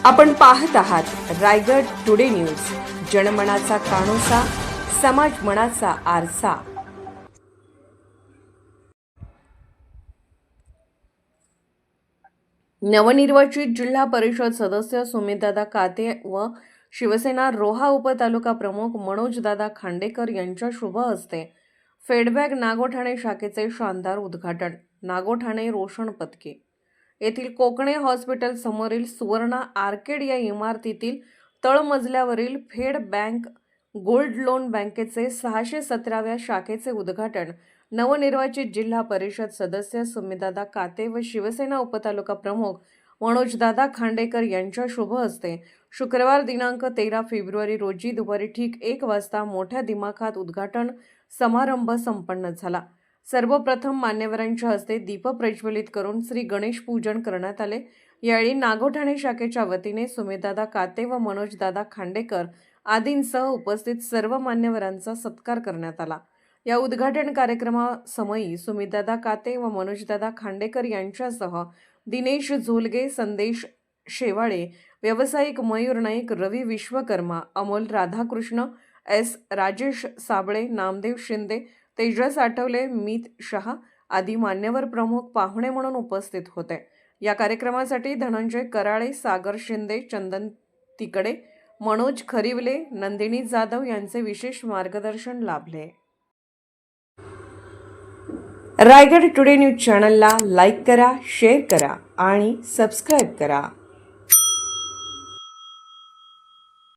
आपण पाहत आहात रायगड टुडे न्यूज, जनमनाचा कानोसा, समाज मनाचा आरसा। नवनिर्वाचित जिल्हा परिषद सदस्य सुमितदादा काते व शिवसेना रोहा उपतालुका प्रमुख मनोजदादा खांडेकर यांच्या शुभ हस्ते फेडबॅक नागोठाणे शाखेचे शानदार उद्घाटन। नागोठाणे रोशन पत्की येथील कोकणे हॉस्पिटल समोरील सुवर्णा आर्केड या इमारतीतील तळमजल्यावरील फेड बँक गोल्ड लोन बँकेचे 617व्या शाखेचे उद्घाटन नवनिर्वाचित जिल्हा परिषद सदस्य सुमितदादा काते व शिवसेना उपतालुका प्रमुख मनोजदादा खांडेकर यांच्या शुभ हस्ते शुक्रवार दिनांक 13 फेब्रुवारी रोजी दुपारी ठीक 1 वाजता मोठ्या दिमाखात उद्घाटन समारंभ संपन्न झाला। सर्वप्रथम मान्यवरांच्या हस्ते दीप प्रज्वलित करून श्री गणेश पूजन करण्यात आले। यावेळी नागोठाणे शाखेच्या वतीने सुमितदादा काते व मनोजदादा खांडेकर आदींसह उपस्थित सर्व मान्यवरांचा सत्कार करण्यात आला। या उद्घाटन कार्यक्रमासमयी सुमितदादा काते व मनोजदादा खांडेकर यांच्यासह दिनेश झोलगे, संदेश शेवाळे, व्यावसायिक मयूर नाईक, रवी विश्वकर्मा, अमोल राधाकृष्ण, एस राजेश साबळे, नामदेव शिंदे, तेजस आठवले, मीत शहा आदी मान्यवर प्रमुख पाहुणे म्हणून उपस्थित होते। या कार्यक्रमासाठी धनंजय कराळे, सागर शिंदे, चंदन तिकडे, मनोज खरिवले, नंदिनी जाधव यांचे विशेष मार्गदर्शन लाभले। रायगड टुडे न्यूज चॅनलला लाईक करा, शेअर करा आणि सबस्क्राईब करा।